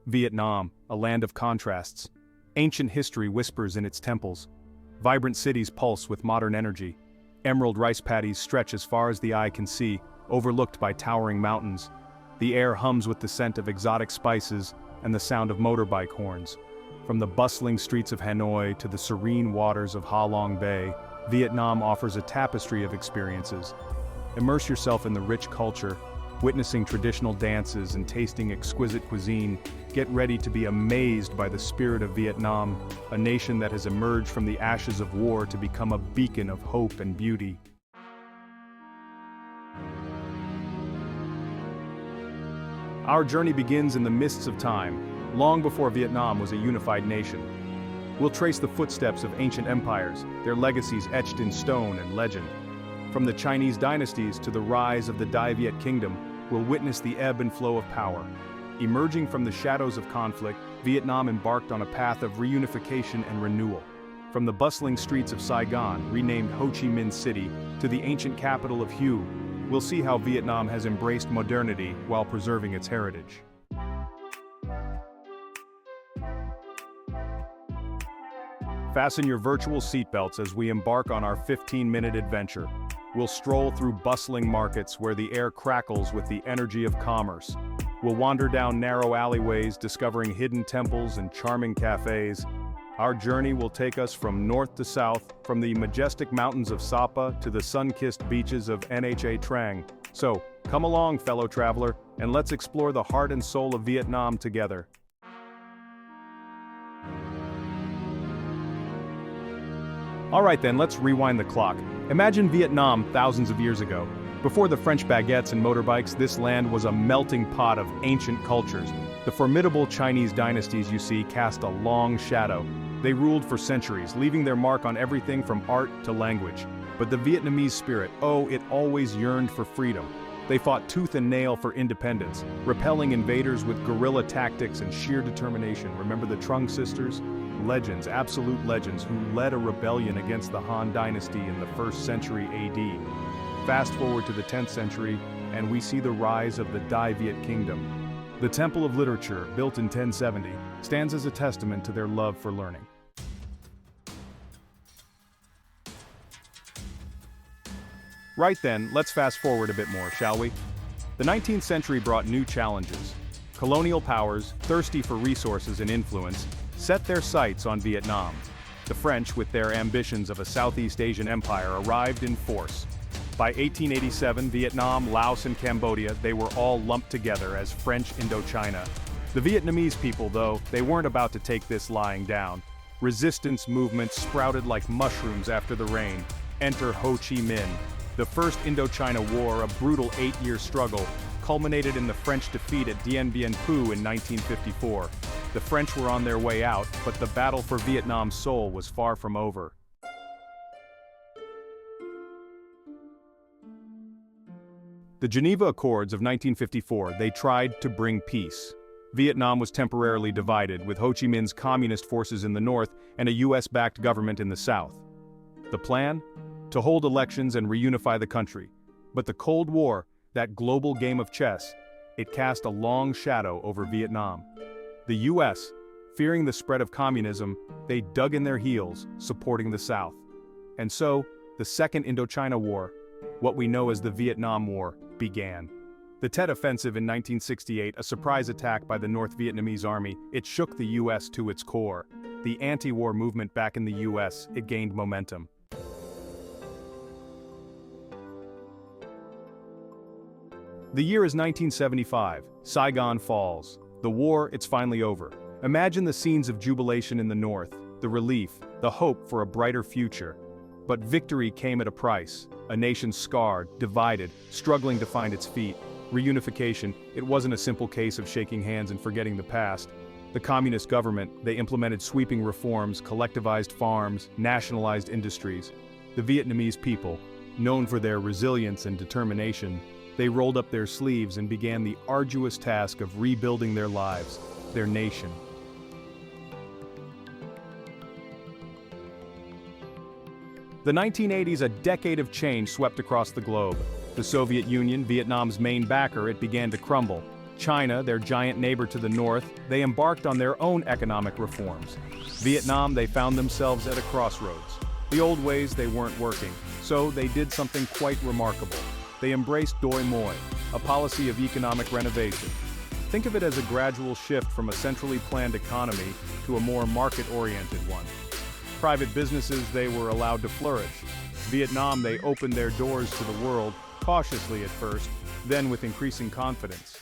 Vietnam, a land of contrasts. Ancient history whispers in its temples. Vibrant cities pulse with modern energy. Emerald rice paddies stretch as far as the eye can see, overlooked by towering mountains. The air hums with the scent of exotic spices and the sound of motorbike horns. From the bustling streets of Hanoi to the serene waters of Ha Long Bay, Vietnam offers a tapestry of experiences. Immerse yourself in the rich culture, witnessing traditional dances and tasting exquisite cuisine. Get ready to be amazed by the spirit of Vietnam, a nation that has emerged from the ashes of war to become a beacon of hope and beauty. Our journey begins in the mists of time, long before Vietnam was a unified nation. We'll trace the footsteps of ancient empires, their legacies etched in stone and legend. From the Chinese dynasties to the rise of the Dai Viet Kingdom, we'll witness the ebb and flow of power. Emerging from the shadows of conflict, Vietnam embarked on a path of reunification and renewal. From the bustling streets of Saigon, renamed Ho Chi Minh City, to the ancient capital of Hue, we'll see how Vietnam has embraced modernity while preserving its heritage. Fasten your virtual seatbelts as we embark on our 15-minute adventure. We'll stroll through bustling markets where the air crackles with the energy of commerce. We'll wander down narrow alleyways, discovering hidden temples and charming cafes. Our journey will take us from north to south, from the majestic mountains of Sapa to the sun-kissed beaches of Nha Trang. So, come along, fellow traveler, and let's explore the heart and soul of Vietnam together. Alright then, let's rewind the clock. Imagine Vietnam thousands of years ago. Before the French baguettes and motorbikes, this land was a melting pot of ancient cultures. The formidable Chinese dynasties you see cast a long shadow. They ruled for centuries, leaving their mark on everything from art to language. But the Vietnamese spirit, it always yearned for freedom. They fought tooth and nail for independence, repelling invaders with guerrilla tactics and sheer determination. Remember the Trung sisters? Legends, absolute legends, who led a rebellion against the Han dynasty in the 1st century AD. Fast forward to the 10th century, and we see the rise of the Dai Viet Kingdom. The Temple of Literature, built in 1070, stands as a testament to their love for learning. Right then, let's fast forward a bit more, shall we? The 19th century brought new challenges. Colonial powers, thirsty for resources and influence, set their sights on Vietnam. The French, with their ambitions of a Southeast Asian empire, arrived in force. By 1887, Vietnam, Laos, and Cambodia, they were all lumped together as French Indochina. The Vietnamese people, though, they weren't about to take this lying down. Resistance movements sprouted like mushrooms after the rain. Enter Ho Chi Minh. The First Indochina War, a brutal 8-year struggle, culminated in the French defeat at Dien Bien Phu in 1954. The French were on their way out, but the battle for Vietnam's soul was far from over. The Geneva Accords of 1954, they tried to bring peace. Vietnam was temporarily divided, with Ho Chi Minh's communist forces in the north and a US-backed government in the south. The plan? To hold elections and reunify the country. But the Cold War, that global game of chess, it cast a long shadow over Vietnam. The US, fearing the spread of communism, they dug in their heels, supporting the South. And so, the Second Indochina War, what we know as the Vietnam War, began. The Tet Offensive in 1968, a surprise attack by the North Vietnamese army, it shook the US to its core. The anti-war movement back in the US, it gained momentum. The year is 1975, Saigon falls. The war, it's finally over. Imagine the scenes of jubilation in the north, the relief, the hope for a brighter future. But victory came at a price. A nation scarred, divided, struggling to find its feet. Reunification, it wasn't a simple case of shaking hands and forgetting the past. The communist government, they implemented sweeping reforms, collectivized farms, nationalized industries. The Vietnamese people, known for their resilience and determination, they rolled up their sleeves and began the arduous task of rebuilding their lives, their nation. The 1980s, a decade of change swept across the globe. The Soviet Union, Vietnam's main backer, it began to crumble. China, their giant neighbor to the north, they embarked on their own economic reforms. Vietnam, they found themselves at a crossroads. The old ways, they weren't working, so they did something quite remarkable. They embraced Doi Moi, a policy of economic renovation. Think of it as a gradual shift from a centrally planned economy to a more market-oriented one. Private businesses, they were allowed to flourish. Vietnam, they opened their doors to the world, cautiously at first, then with increasing confidence.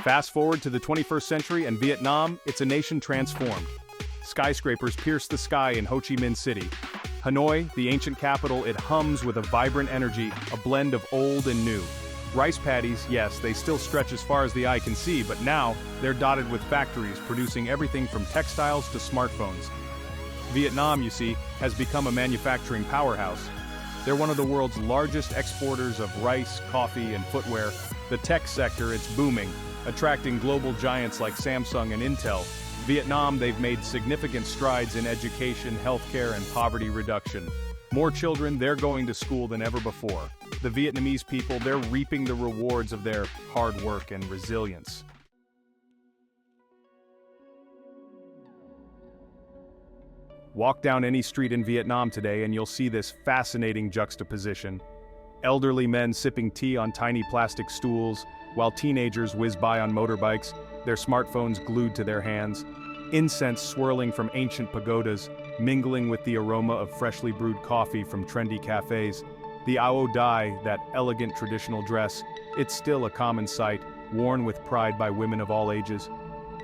Fast forward to the 21st century and Vietnam, it's a nation transformed. Skyscrapers pierce the sky in Ho Chi Minh City. Hanoi, the ancient capital, it hums with a vibrant energy, a blend of old and new. Rice paddies, yes, they still stretch as far as the eye can see, but now they're dotted with factories producing everything from textiles to smartphones. Vietnam, you see, has become a manufacturing powerhouse. They're one of the world's largest exporters of rice, coffee, and footwear. The tech sector, it's booming, attracting global giants like Samsung and Intel. Vietnam, they've made significant strides in education, healthcare, and poverty reduction. More children, they're going to school than ever before. The Vietnamese people, they're reaping the rewards of their hard work and resilience. Walk down any street in Vietnam today and you'll see this fascinating juxtaposition. Elderly men sipping tea on tiny plastic stools, while teenagers whiz by on motorbikes, their smartphones glued to their hands. Incense swirling from ancient pagodas, mingling with the aroma of freshly brewed coffee from trendy cafes. The Ao Dai, that elegant traditional dress, it's still a common sight, worn with pride by women of all ages.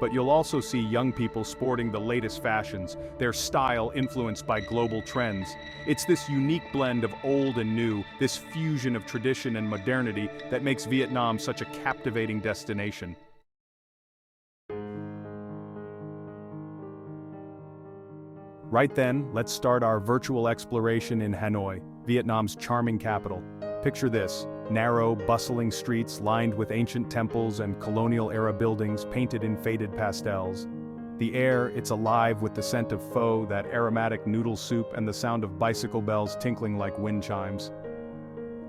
But you'll also see young people sporting the latest fashions, their style influenced by global trends. It's this unique blend of old and new, this fusion of tradition and modernity that makes Vietnam such a captivating destination. Right then, let's start our virtual exploration in Hanoi, Vietnam's charming capital. Picture this: narrow, bustling streets lined with ancient temples and colonial-era buildings painted in faded pastels. The air, it's alive with the scent of pho, that aromatic noodle soup, and the sound of bicycle bells tinkling like wind chimes.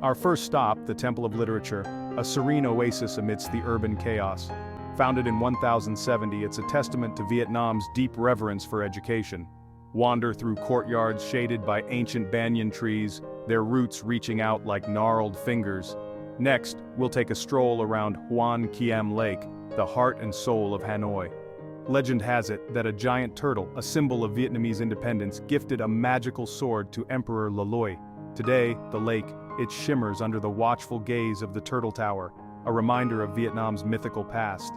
Our first stop, the Temple of Literature, a serene oasis amidst the urban chaos. Founded in 1070, it's a testament to Vietnam's deep reverence for education. Wander through courtyards shaded by ancient banyan trees, their roots reaching out like gnarled fingers. Next, we'll take a stroll around Hoan Kiem Lake, the heart and soul of Hanoi. Legend has it that a giant turtle, a symbol of Vietnamese independence, gifted a magical sword to Emperor Loloi. Today, the lake, it shimmers under the watchful gaze of the Turtle Tower, a reminder of Vietnam's mythical past.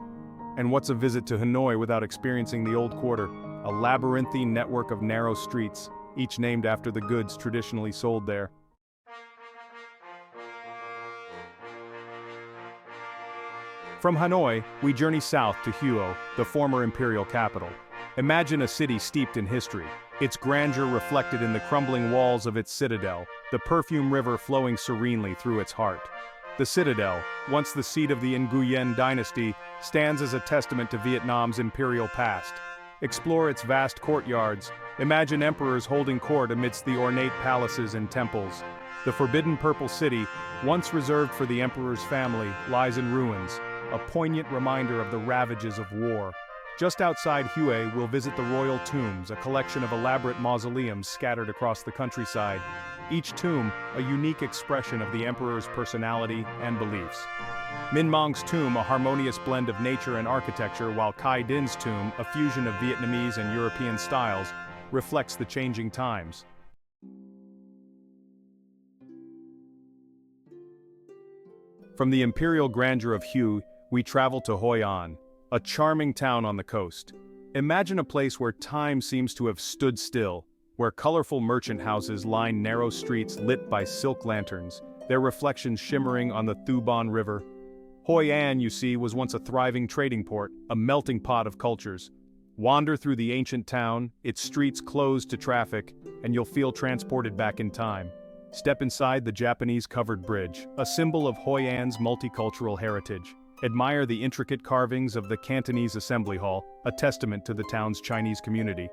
And what's a visit to Hanoi without experiencing the Old Quarter? A labyrinthine network of narrow streets, each named after the goods traditionally sold there. From Hanoi, we journey south to Hue, the former imperial capital. Imagine a city steeped in history, its grandeur reflected in the crumbling walls of its citadel, the Perfume River flowing serenely through its heart. The citadel, once the seat of the Nguyen dynasty, stands as a testament to Vietnam's imperial past. Explore its vast courtyards. Imagine emperors holding court amidst the ornate palaces and temples. The forbidden Purple City, once reserved for the emperor's family, lies in ruins, a poignant reminder of the ravages of war. Just outside Hue, we'll visit the royal tombs, a collection of elaborate mausoleums scattered across the countryside. Each tomb, a unique expression of the emperor's personality and beliefs. Minh Mong's tomb, a harmonious blend of nature and architecture, while Khai Dinh's tomb, a fusion of Vietnamese and European styles, reflects the changing times. From the imperial grandeur of Hue, we travel to Hoi An, a charming town on the coast. Imagine a place where time seems to have stood still, where colorful merchant houses line narrow streets lit by silk lanterns, their reflections shimmering on the Thu Bon River. Hoi An, you see, was once a thriving trading port, a melting pot of cultures. Wander through the ancient town, its streets closed to traffic, and you'll feel transported back in time. Step inside the Japanese covered bridge, a symbol of Hoi An's multicultural heritage. Admire the intricate carvings of the Cantonese Assembly Hall, a testament to the town's Chinese community.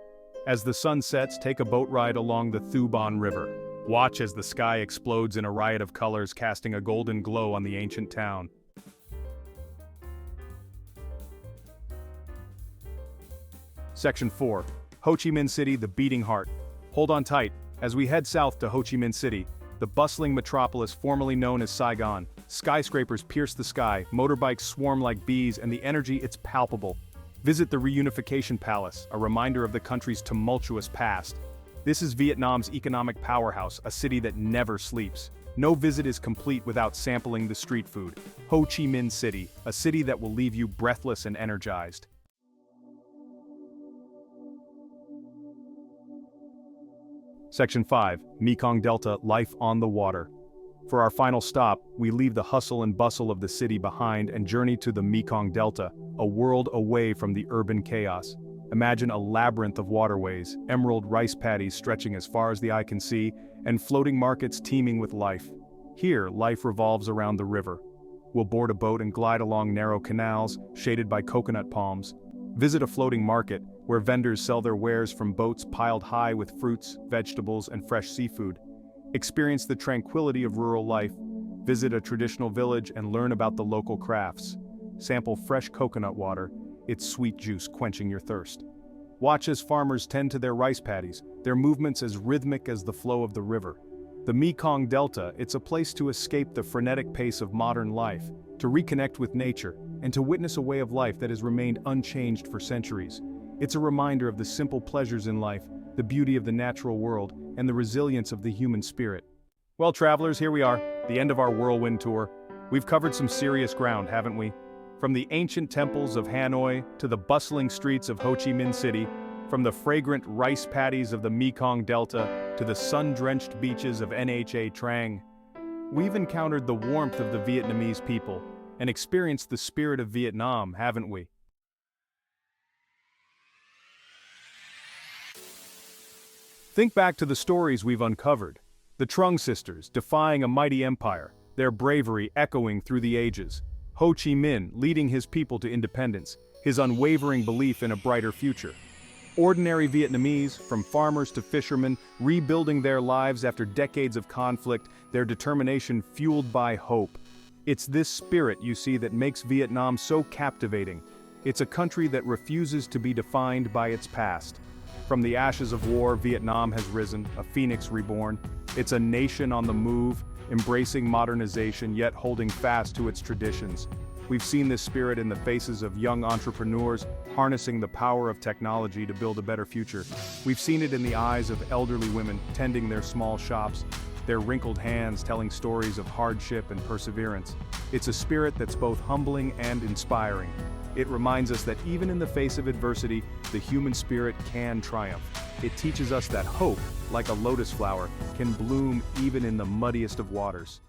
As the sun sets, take a boat ride along the Thu Bon River. Watch as the sky explodes in a riot of colors, casting a golden glow on the ancient town. Section 4. Ho Chi Minh City, the beating heart. Hold on tight, as we head south to Ho Chi Minh City, the bustling metropolis formerly known as Saigon. Skyscrapers pierce the sky, motorbikes swarm like bees, and the energy, it's palpable. Visit the Reunification Palace, a reminder of the country's tumultuous past. This is Vietnam's economic powerhouse, a city that never sleeps. No visit is complete without sampling the street food. Ho Chi Minh City, a city that will leave you breathless and energized. Section 5. Mekong Delta, life on the water. For our final stop, we leave the hustle and bustle of the city behind and journey to the Mekong Delta, a world away from the urban chaos. Imagine a labyrinth of waterways, emerald rice paddies stretching as far as the eye can see, and floating markets teeming with life. Here, life revolves around the river. We'll board a boat and glide along narrow canals, shaded by coconut palms. Visit a floating market, where vendors sell their wares from boats piled high with fruits, vegetables, and fresh seafood. Experience the tranquility of rural life. Visit a traditional village and learn about the local crafts. Sample fresh coconut water, its sweet juice quenching your thirst. Watch as farmers tend to their rice paddies, their movements as rhythmic as the flow of the river. The Mekong Delta, it's a place to escape the frenetic pace of modern life, to reconnect with nature, and to witness a way of life that has remained unchanged for centuries. It's a reminder of the simple pleasures in life, the beauty of the natural world, and the resilience of the human spirit. Well, travelers, here we are, the end of our whirlwind tour. We've covered some serious ground, haven't we? From the ancient temples of Hanoi to the bustling streets of Ho Chi Minh City, from the fragrant rice paddies of the Mekong Delta to the sun-drenched beaches of Nha Trang. We've encountered the warmth of the Vietnamese people and experienced the spirit of Vietnam, haven't we? Think back to the stories we've uncovered. The Trung sisters defying a mighty empire, their bravery echoing through the ages. Ho Chi Minh leading his people to independence, his unwavering belief in a brighter future. Ordinary Vietnamese, from farmers to fishermen, rebuilding their lives after decades of conflict, their determination fueled by hope. It's this spirit, you see, that makes Vietnam so captivating. It's a country that refuses to be defined by its past. From the ashes of war, Vietnam has risen, a phoenix reborn. It's a nation on the move, embracing modernization yet holding fast to its traditions. We've seen this spirit in the faces of young entrepreneurs harnessing the power of technology to build a better future. We've seen it in the eyes of elderly women tending their small shops, their wrinkled hands telling stories of hardship and perseverance. It's a spirit that's both humbling and inspiring. It reminds us that even in the face of adversity, the human spirit can triumph. It teaches us that hope, like a lotus flower, can bloom even in the muddiest of waters.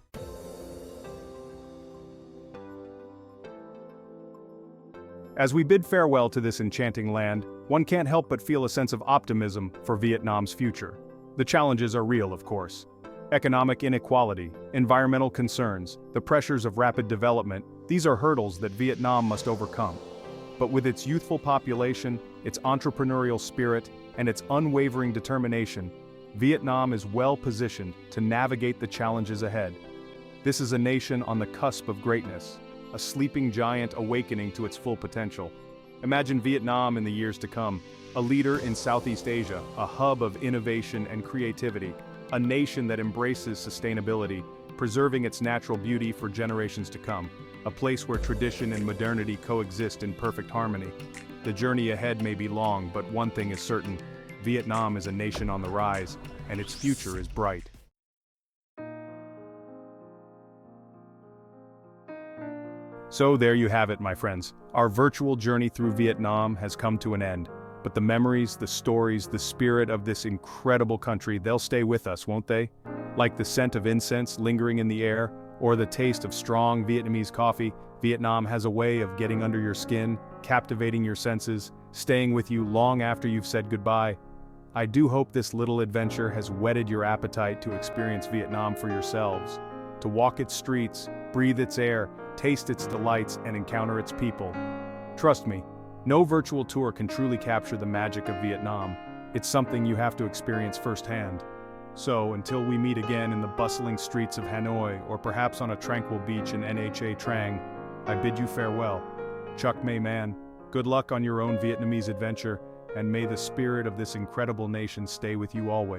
As we bid farewell to this enchanting land, one can't help but feel a sense of optimism for Vietnam's future. The challenges are real, of course. Economic inequality, environmental concerns, the pressures of rapid development, these are hurdles that Vietnam must overcome. But with its youthful population, its entrepreneurial spirit, and its unwavering determination, Vietnam is well positioned to navigate the challenges ahead. This is a nation on the cusp of greatness, a sleeping giant awakening to its full potential. Imagine Vietnam in the years to come, a leader in Southeast Asia, a hub of innovation and creativity, a nation that embraces sustainability, preserving its natural beauty for generations to come, a place where tradition and modernity coexist in perfect harmony. The journey ahead may be long, but one thing is certain: Vietnam is a nation on the rise, and its future is bright. So there you have it, my friends. Our virtual journey through Vietnam has come to an end. But the memories, the stories, the spirit of this incredible country, they'll stay with us, won't they? Like the scent of incense lingering in the air, or the taste of strong Vietnamese coffee, Vietnam has a way of getting under your skin, captivating your senses, staying with you long after you've said goodbye. I do hope this little adventure has whetted your appetite to experience Vietnam for yourselves, to walk its streets, breathe its air, taste its delights, and encounter its people. Trust me, no virtual tour can truly capture the magic of Vietnam. It's something you have to experience firsthand. So, until we meet again in the bustling streets of Hanoi, or perhaps on a tranquil beach in Nha Trang, I bid you farewell. Chuk May Man, good luck on your own Vietnamese adventure, and may the spirit of this incredible nation stay with you always.